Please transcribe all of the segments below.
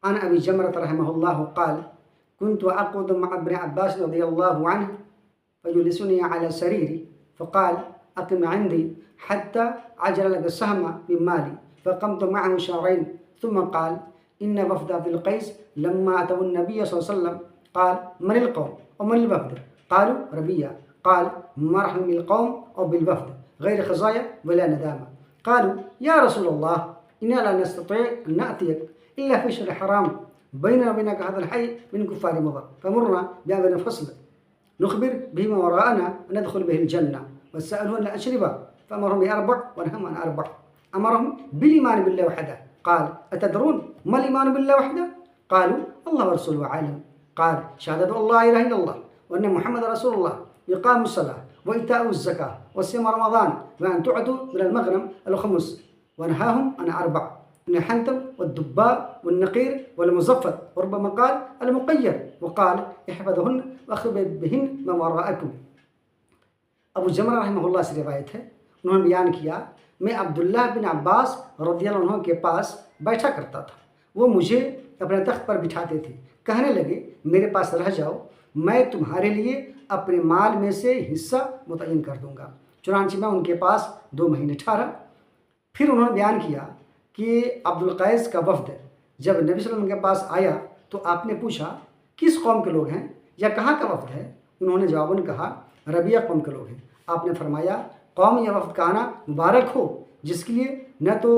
عن أبي جمرة رحمه الله قال كنت أقعد مع ابن عباس رضي الله عنه فجلسني على سريري فقال أقم عندي حتى عجل لك السهم من مالي فقمت معه شهرين ثم قال إن وفد عبد القيس لما أتوا النبي صلى الله عليه وسلم قال من القوم ومن الوفد قالوا ربيع قال مرحبا بالقوم أو بالوفد غير خزايا ولا ندامة قالوا يا رسول الله إنا لا نستطيع أن نأتيك إلا في شهر حرام بيننا وبينك هذا الحي من كفار مضر فمرنا بأمر فصل نخبر به ما وراءنا ندخل به الجنة وسألوا أن الأشربة فأمرهم بأربع ونههم عن أربع أمرهم بالإيمان بالله وحده قال أتدرون ما الإيمان بالله وحده قالوا الله ورسوله عالم قال شهادة الله إله إلا الله وأن محمد رسول الله إقام الصلاة وإيتاء الزكاة وصيام رمضان وأن تعدوا من المغنم الخمس ونهاهم عن أربع من الحنتم والدباء والنقير والمزفت وربما قال المقير وقال احفظهن واخبر بهن ما وراءكم. ابو جمرہ رحمہ اللہ سے روایت ہے، انہوں نے بیان کیا میں عبداللہ بن عباس رضی اللہ عنہ کے پاس بیٹھا کرتا تھا، وہ مجھے اپنے تخت پر بٹھاتے تھے، کہنے لگے میرے پاس رہ جاؤ، میں تمہارے لیے اپنے مال میں سے حصہ متعین کر دوں گا۔ چنانچہ میں ان کے پاس 2 مہینے ٹھہرا۔ پھر انہوں نے بیان کیا کہ عبد القیس کا وفد جب نبی صلی اللہ علیہ وسلم کے پاس آیا تو آپ نے پوچھا کس قوم کے لوگ ہیں یا کہاں کا وفد ہے؟ انہوں نے جواباً کہا ربیہ قوم کے لوگ ہیں۔ آپ نے فرمایا قوم یا وفد کا آنا مبارک ہو جس کے لیے نہ تو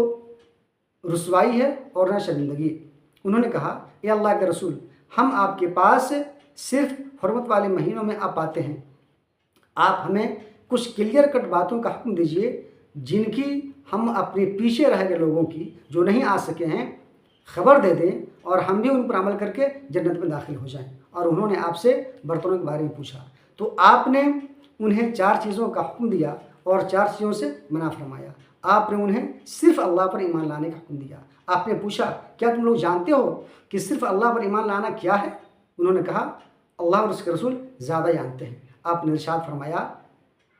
رسوائی ہے اور نہ شرمندگی۔ انہوں نے کہا اے اللہ کے رسول، ہم آپ کے پاس صرف حرمت والے مہینوں میں آپ آتے ہیں، آپ ہمیں کچھ کلیئر کٹ باتوں کا حکم دیجئے جن کی ہم اپنے پیچھے رہ گئے لوگوں کی جو نہیں آ سکے ہیں خبر دے دیں اور ہم بھی ان پر عمل کر کے جنت میں داخل ہو جائیں۔ اور انہوں نے آپ سے برتنوں کے بارے میں پوچھا تو آپ نے انہیں 4 چیزوں کا حکم دیا اور 4 چیزوں سے منع فرمایا۔ آپ نے انہیں صرف اللہ پر ایمان لانے کا حکم دیا۔ آپ نے پوچھا کیا تم لوگ جانتے ہو کہ صرف اللہ پر ایمان لانا کیا ہے؟ انہوں نے کہا اللہ اور اس کے رسول زیادہ جانتے ہیں۔ آپ نے ارشاد فرمایا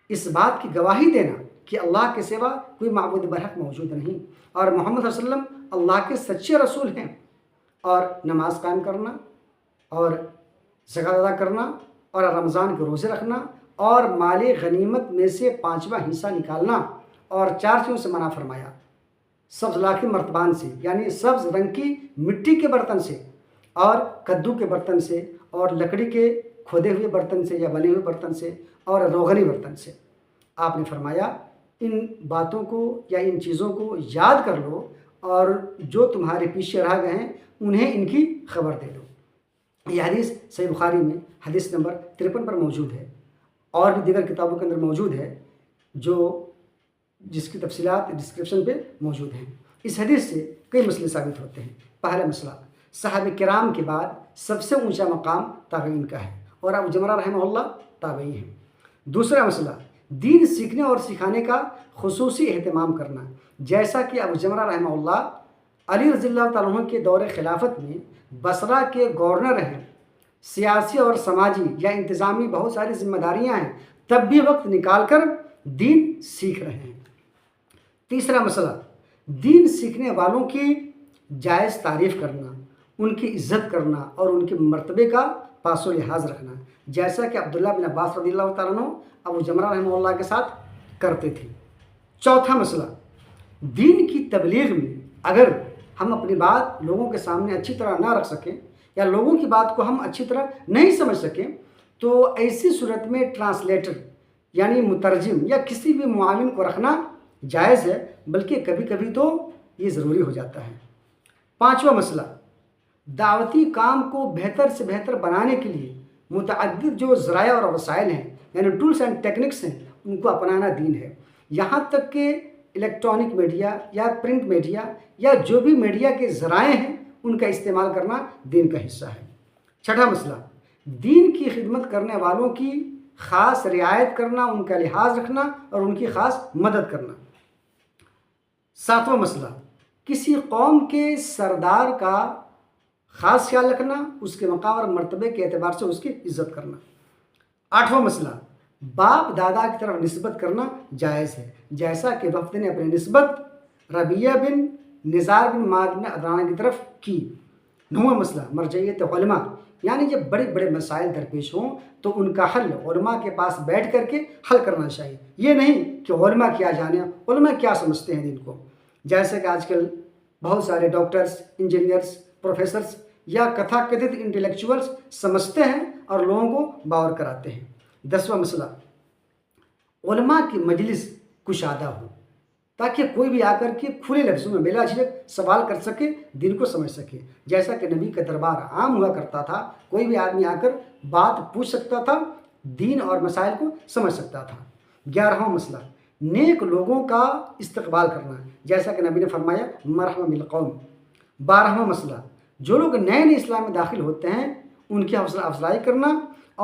اس بات کی گواہی دینا کہ اللہ کے سوا کوئی معبود برحق موجود نہیں اور محمد صلی اللہ علیہ وسلم اللہ کے سچے رسول ہیں، اور نماز قائم کرنا اور زکوٰۃ ادا کرنا اور رمضان کے روزے رکھنا اور مال غنیمت میں سے 5واں حصہ نکالنا، اور 4 چیزوں سے منع فرمایا، سبز لاکھی مرتبان سے یعنی سبز رنگ کی مٹی کے برتن سے اور کدو کے برتن سے اور لکڑی کے کھودے ہوئے برتن سے یا بنے ہوئے برتن سے اور روغنی برتن سے۔ آپ نے فرمایا ان باتوں کو یا ان چیزوں کو یاد کر لو اور جو تمہارے پیچھے رہ گئے ہیں انہیں ان کی خبر دے دو۔ یہ حدیث صحیح بخاری میں حدیث نمبر 53 پر موجود ہے اور بھی دیگر کتابوں کے اندر موجود ہے جس کی تفصیلات ڈسکرپشن پہ موجود ہیں۔ اس حدیث سے کئی مسئلے ثابت ہوتے ہیں۔ پہلا مسئلہ، صحابہ کرام کے بعد سب سے اونچا مقام تابعین کا ہے اور ابو جمرہ رحمہ اللہ تابعی ہیں۔ دوسرا مسئلہ، دین سیکھنے اور سکھانے کا خصوصی اہتمام کرنا، جیسا کہ ابو جمرہ رحمہ اللہ علی رضی اللہ تعالیٰ عنہ کے دور خلافت میں بصرہ کے گورنر ہیں، سیاسی اور سماجی یا انتظامی بہت ساری ذمہ داریاں ہیں، تب بھی وقت نکال کر دین سیکھ رہے ہیں۔ تیسرا مسئلہ، دین سیکھنے والوں کی جائز تعریف کرنا، ان کی عزت کرنا اور ان کے مرتبے کا پاس و لحاظ رکھنا، جیسا کہ عبداللہ بن عباس رضی اللہ تعالیٰ عنہ ابو جمرہ رحمہ اللہ کے ساتھ کرتے تھے۔ چوتھا مسئلہ، دین کی تبلیغ میں اگر ہم اپنی بات لوگوں کے سامنے اچھی طرح نہ رکھ سکیں یا لوگوں کی بات کو ہم اچھی طرح نہیں سمجھ سکیں تو ایسی صورت میں ٹرانسلیٹر یعنی مترجم یا کسی بھی معاون کو رکھنا جائز ہے، بلکہ کبھی کبھی تو یہ ضروری ہو جاتا ہے۔ پانچواں مسئلہ، دعوتی کام کو بہتر سے بہتر بنانے کے لیے متعدد جو ذرائع اور وسائل ہیں یعنی ٹولز اینڈ ٹیکنکس ہیں ان کو اپنانا دین ہے، یہاں تک کہ الیکٹرانک میڈیا یا پرنٹ میڈیا یا جو بھی میڈیا کے ذرائع ہیں ان کا استعمال کرنا دین کا حصہ ہے۔ چھٹا مسئلہ، دین کی خدمت کرنے والوں کی خاص رعایت کرنا، ان کا لحاظ رکھنا اور ان کی خاص مدد کرنا۔ ساتواں مسئلہ، کسی قوم کے سردار کا خاص خیال رکھنا، اس کے مقام اور مرتبے کے اعتبار سے اس کی عزت کرنا۔ آٹھواں مسئلہ، باپ دادا کی طرف نسبت کرنا جائز ہے، جیسا کہ وفد نے اپنی نسبت ربیہ بن نزار بن مالک بن عدنان کی طرف کی۔ 9واں مسئلہ مرجعیت علماء، یعنی جب بڑے بڑے مسائل درپیش ہوں تو ان کا حل علماء کے پاس بیٹھ کر کے حل کرنا چاہیے، یہ نہیں کہ علماء کیا جانے، علماء کیا سمجھتے ہیں دین کو۔ جیسے کہ آج کل بہت سارے ڈاکٹرز، انجینئرز، پروفیسرز یا کتھا کتھت انٹلیکچوئلز سمجھتے ہیں اور لوگوں کو باور کراتے ہیں۔ 10واں مسئلہ علماء کی مجلس کشادہ ہو، تاکہ کوئی بھی آ کر کے کھلے لفظوں میں بلا جھجک سوال کر سکے، دین کو سمجھ سکے۔ جیسا کہ نبی کا دربار عام ہوا کرتا تھا، کوئی بھی آدمی آ کر بات پوچھ سکتا تھا، دین اور مسائل کو سمجھ سکتا تھا۔ 11واں مسئلہ نیک لوگوں کا استقبال کرنا، جیسا کہ نبی نے فرمایا مرحبا بالقوم۔ 12واں مسئلہ جو لوگ نئے نئے اسلام میں داخل ہوتے ہیں ان کی حوصلہ افزائی کرنا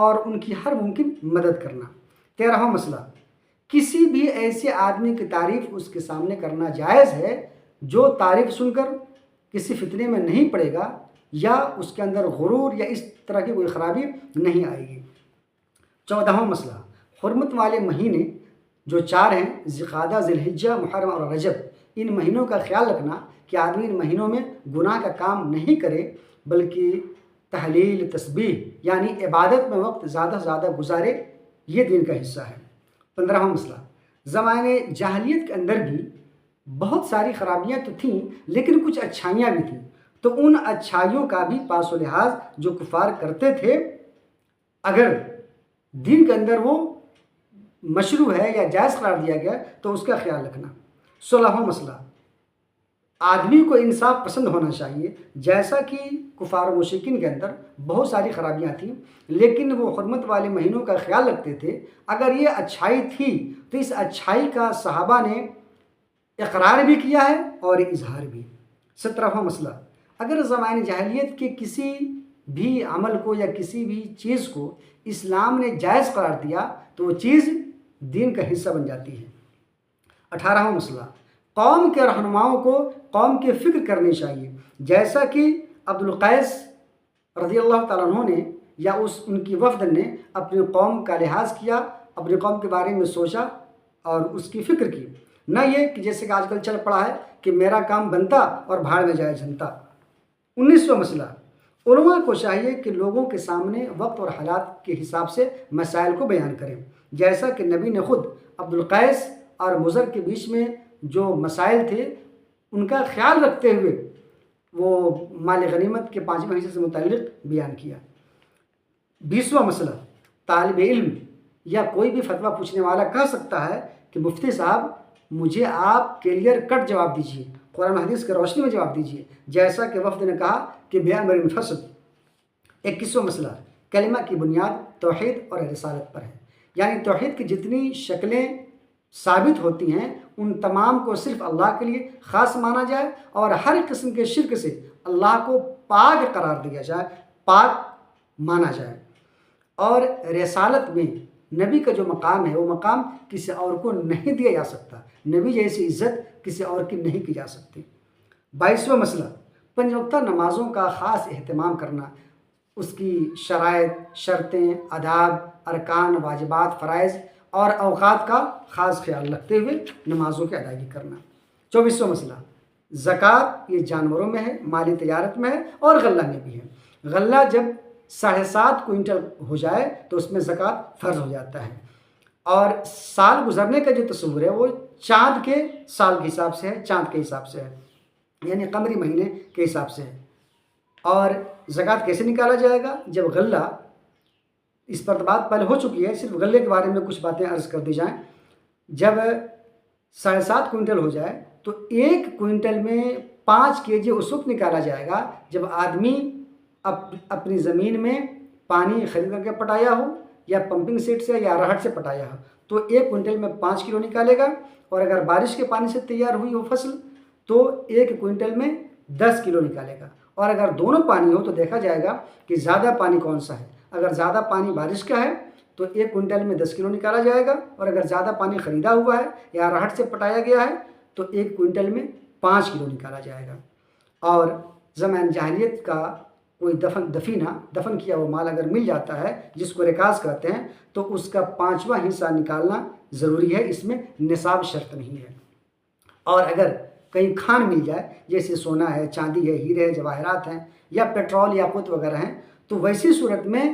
اور ان کی ہر ممکن مدد کرنا۔ 13واں مسئلہ کسی بھی ایسے آدمی کی تعریف اس کے سامنے کرنا جائز ہے جو تعریف سن کر کسی فتنے میں نہیں پڑے گا یا اس کے اندر غرور یا اس طرح کی کوئی خرابی نہیں آئے گی۔ 14واں مسئلہ حرمت والے مہینے جو 4 ہیں، ذوالقعدہ، ذی الحجہ، محرم اور رجب، ان مہینوں کا خیال رکھنا کہ آدمی ان مہینوں میں گناہ کا کام نہیں کرے بلکہ تحلیل، تسبیح یعنی عبادت میں وقت زیادہ سے زیادہ گزارے، یہ دین کا حصہ ہے۔ 15واں مسئلہ زمانے جاہلیت کے اندر بھی بہت ساری خرابیاں تو تھیں لیکن کچھ اچھائیاں بھی تھیں، تو ان اچھائیوں کا بھی پاس و لحاظ جو کفار کرتے تھے اگر دین کے اندر وہ مشروع ہے یا جائز قرار دیا گیا تو اس کا خیال رکھنا۔ 16واں مسئلہ آدمی کو انصاف پسند ہونا چاہیے، جیسا کہ کفار و مشرکین کے اندر بہت ساری خرابیاں تھیں لیکن وہ حرمت والے مہینوں کا خیال رکھتے تھے۔ اگر یہ اچھائی تھی تو اس اچھائی کا صحابہ نے اقرار بھی کیا ہے اور اظہار بھی۔ 17واں مسئلہ اگر زمانے جاہلیت کے کسی بھی عمل کو یا کسی بھی چیز کو اسلام نے جائز قرار دیا تو وہ چیز دین کا حصہ بن جاتی ہے۔ 18واں مسئلہ قوم کے رہنماؤں کو قوم کی فکر کرنی چاہیے، جیسا کہ عبدالقیس رضی اللہ تعالیٰ عنہ نے یا ان کی وفد نے اپنی قوم کا لحاظ کیا، اپنی قوم کے بارے میں سوچا اور اس کی فکر کی، نہ یہ کہ جیسے کہ آج کل چل پڑا ہے کہ میرا کام بنتا اور بھاڑ میں جائے جنتا۔ 19واں مسئلہ علماء کو چاہیے کہ لوگوں کے سامنے وقت اور حالات کے حساب سے مسائل کو بیان کریں، جیسا کہ نبی نے خود عبدالقیس اور مضر کے بیچ میں جو مسائل تھے ان کا خیال رکھتے ہوئے وہ مال غنیمت کے 5ویں حصے سے متعلق بیان کیا۔ 20واں مسئلہ طالب علم یا کوئی بھی فتویٰ پوچھنے والا کہہ سکتا ہے کہ مفتی صاحب مجھے آپ کلیئر کٹ جواب دیجیے، قرآن و حدیث کی روشنی میں جواب دیجیے، جیسا کہ وفد نے کہا کہ بِأَمْرٍ فَصْلٍ۔ 21واں مسئلہ کلمہ کی بنیاد توحید اور رسالت پر ہے، یعنی توحید کی جتنی شکلیں ثابت ہوتی ہیں ان تمام کو صرف اللہ کے لیے خاص مانا جائے اور ہر قسم کے شرک سے اللہ کو پاک قرار دیا جائے، پاک مانا جائے۔ اور رسالت میں نبی کا جو مقام ہے وہ مقام کسی اور کو نہیں دیا جا سکتا، نبی جیسی عزت کسی اور کی نہیں کی جا سکتی۔ 22واں مسئلہ 5 وقتہ نمازوں کا خاص اہتمام کرنا، اس کی شرائط، شرطیں، آداب، ارکان، واجبات، فرائض اور اوقات کا خاص خیال رکھتے ہوئے نمازوں کی ادائیگی کرنا۔ 24واں مسئلہ زکوٰۃ، یہ جانوروں میں ہے، مالی تجارت میں ہے اور غلہ میں بھی ہے۔ غلہ جب 7.5 کوئنٹل ہو جائے تو اس میں زکوٰۃ فرض ہو جاتا ہے، اور سال گزرنے کا جو تصور ہے وہ چاند کے سال کے حساب سے ہے، چاند کے حساب سے ہے، یعنی قمری مہینے کے حساب سے ہے۔ اور زکوٰۃ کیسے نکالا جائے گا؟ جب غلہ، اس پر بات پہلے ہو چکی ہے، صرف غلے کے بارے میں کچھ باتیں عرض کر دی جائیں۔ جب 7.5 کوئنٹل ہو جائے تو 1 کوئنٹل میں 5 kg اس وقت نکالا جائے گا جب آدمی اپنی زمین میں پانی خرید کر کے پٹایا ہو یا پمپنگ سیٹ سے یا رہٹ سے پٹایا ہو تو 1 کوئنٹل میں 5 کلو نکالے گا، اور اگر بارش کے پانی سے تیار ہوئی ہو فصل تو 1 کوئنٹل میں 10 کلو نکالے گا، اور اگر دونوں پانی ہو تو دیکھا جائے گا کہ زیادہ پانی کون سا ہے۔ اگر زیادہ پانی بارش کا ہے تو 1 کوئنٹل میں 10 کلو نکالا جائے گا، اور اگر زیادہ پانی خریدا ہوا ہے یا رہٹ سے پٹایا گیا ہے تو 1 کوئنٹل میں 5 کلو نکالا جائے گا۔ اور زمان جاہلیت کا کوئی دفن کیا ہوا مال اگر مل جاتا ہے جس کو رکاز کہتے ہیں تو اس کا 5واں حصہ نکالنا ضروری ہے، اس میں نصاب شرط نہیں ہے۔ اور اگر کہیں کھان مل جائے، جیسے سونا ہے، چاندی ہے، ہیرے ہے، جواہرات ہیں، یا پیٹرول یاقوت وغیرہ ہیں، تو ویسی صورت میں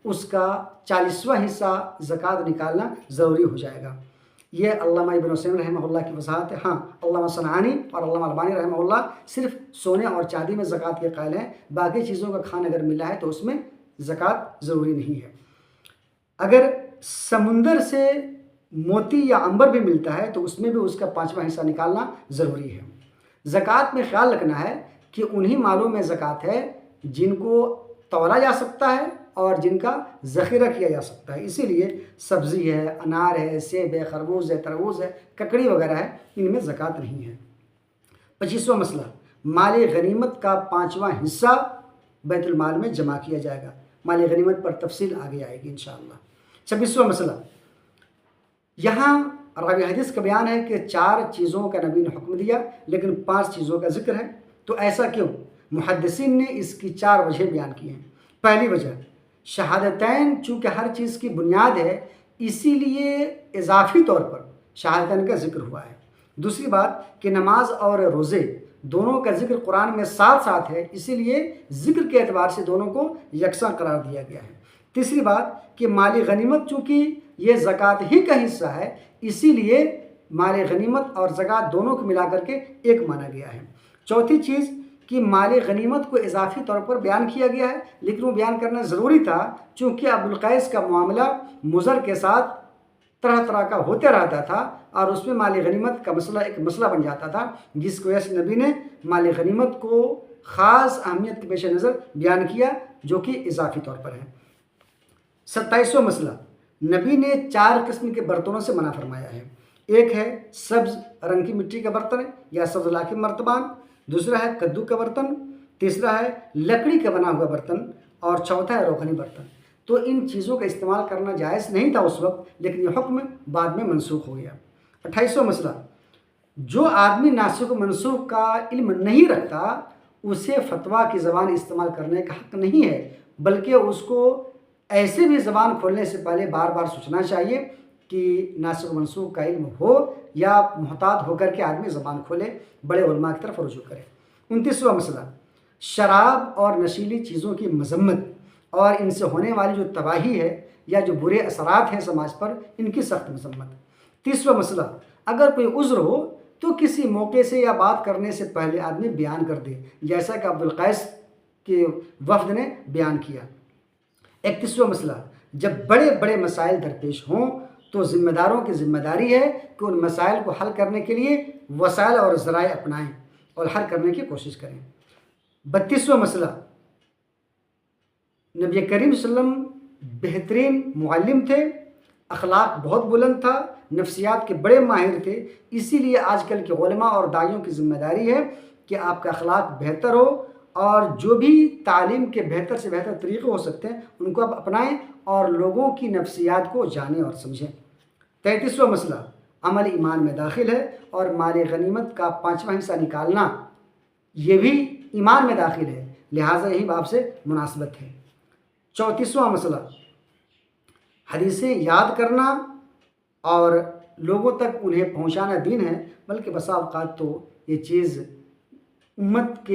اس کا 40واں حصہ زکوٰۃ نکالنا ضروری ہو جائے گا۔ یہ علامہ ابن عثیمین رحمہ اللہ کی وضاحت ہے۔ ہاں، علامہ صنعانی اور علامہ البانی رحمہ اللہ صرف سونے اور چاندی میں زکوٰۃ کے قائل ہیں، باقی چیزوں کا کھان اگر ملا ہے تو اس میں زکوٰۃ ضروری نہیں ہے۔ اگر سمندر سے موتی یا عنبر بھی ملتا ہے تو اس میں بھی اس کا 5واں حصہ نکالنا ضروری ہے۔ زکوٰۃ میں خیال رکھنا ہے کہ انہی مالوں میں زکوٰۃ ہے جن کو تولا جا سکتا ہے اور جن کا ذخیرہ کیا جا سکتا ہے، اسی لیے سبزی ہے، انار ہے، سیب ہے، خربوز ہے، تربوز ہے، ککڑی وغیرہ ہے، ان میں زکوٰۃ نہیں ہے۔ 25واں مسئلہ، مال غنیمت کا 5واں حصہ بیت المال میں جمع کیا جائے گا۔ مال غنیمت پر تفصیل آگے آئے گی انشاءاللہ۔ 26واں مسئلہ، یہاں راوی حدیث کا بیان ہے کہ 4 چیزوں کا نبی نے حکم دیا لیکن 5 چیزوں کا ذکر ہے، تو ایسا کیوں؟ محدثین نے اس کی 4 وجہ بیان کی ہیں۔ پہلی وجہ، شہادتین چونکہ ہر چیز کی بنیاد ہے، اسی لیے اضافی طور پر شہادتین کا ذکر ہوا ہے۔ دوسری بات کہ نماز اور روزے دونوں کا ذکر قرآن میں ساتھ ساتھ ہے، اسی لیے ذکر کے اعتبار سے دونوں کو یکساں قرار دیا گیا ہے۔ تیسری بات کہ مال غنیمت چونکہ یہ زکوٰۃ ہی کا حصہ ہے، اسی لیے مال غنیمت اور زکوٰۃ دونوں کو ملا کر کے ایک مانا گیا ہے۔ چوتھی چیز کہ مال غنیمت کو اضافی طور پر بیان کیا گیا ہے، لیکن وہ بیان کرنا ضروری تھا چونکہ عبدالقیس کا معاملہ مضر کے ساتھ طرح طرح کا ہوتے رہتا تھا اور اس میں مال غنیمت کا مسئلہ ایک مسئلہ بن جاتا تھا، جس کی وجہ سے نبی نے مال غنیمت کو خاص اہمیت کے پیش نظر بیان کیا جو کہ اضافی طور پر ہے۔ 27واں مسئلہ، نبی نے 4 قسم کے برتنوں سے منع فرمایا ہے۔ ایک ہے سبز رنگ کی مٹی کا برتن یا سبز لاکھی مرتبان، دوسرا ہے کدو کا برتن، تیسرا ہے لکڑی کا بنا ہوا برتن، اور چوتھا ہے روغنی برتن۔ تو ان چیزوں کا استعمال کرنا جائز نہیں تھا اس وقت، لیکن یہ حکم بعد میں منسوخ ہو گیا۔ 28واں مسئلہ، جو آدمی ناسخ و منسوخ کا علم نہیں رکھتا اسے فتویٰ کی زبان استعمال کرنے کا حق نہیں ہے، بلکہ اس کو ایسے بھی زبان کھولنے سے پہلے بار بار سوچنا چاہیے کہ ناسخ و منسوخ کا علم ہو یا محتاط ہو کر کے آدمی زبان کھولے، بڑے علماء کی طرف رجوع کرے۔ 29واں مسئلہ، شراب اور نشیلی چیزوں کی مذمت اور ان سے ہونے والی جو تباہی ہے یا جو برے اثرات ہیں سماج پر، ان کی سخت مذمت۔ 30واں مسئلہ، اگر کوئی عذر ہو تو کسی موقع سے یا بات کرنے سے پہلے آدمی بیان کر دے، جیسا کہ عبدالقیس کے وفد نے بیان کیا۔ 31واں مسئلہ، جب بڑے بڑے مسائل درپیش ہوں تو ذمہ داروں کی ذمہ داری ہے کہ ان مسائل کو حل کرنے کے لیے وسائل اور ذرائع اپنائیں اور حل کرنے کی کوشش کریں۔ 32واں مسئلہ، نبی کریم صلی اللہ علیہ وسلم بہترین معلم تھے، اخلاق بہت بلند تھا، نفسیات کے بڑے ماہر تھے، اسی لیے آج کل کے علماء اور داعیوں کی ذمہ داری ہے کہ آپ کا اخلاق بہتر ہو اور جو بھی تعلیم کے بہتر سے بہتر طریقے ہو سکتے ہیں ان کو آپ اپنائیں اور لوگوں کی نفسیات کو جانیں اور سمجھیں۔ 33واں مسئلہ، عمل ایمان میں داخل ہے اور مال غنیمت کا 5واں حصہ نکالنا یہ بھی ایمان میں داخل ہے، لہٰذا یہی باب سے مناسبت ہے۔ 34واں مسئلہ، حدیثیں یاد کرنا اور لوگوں تک انہیں پہنچانا دین ہے، بلکہ بسا اوقات تو یہ چیز امت کے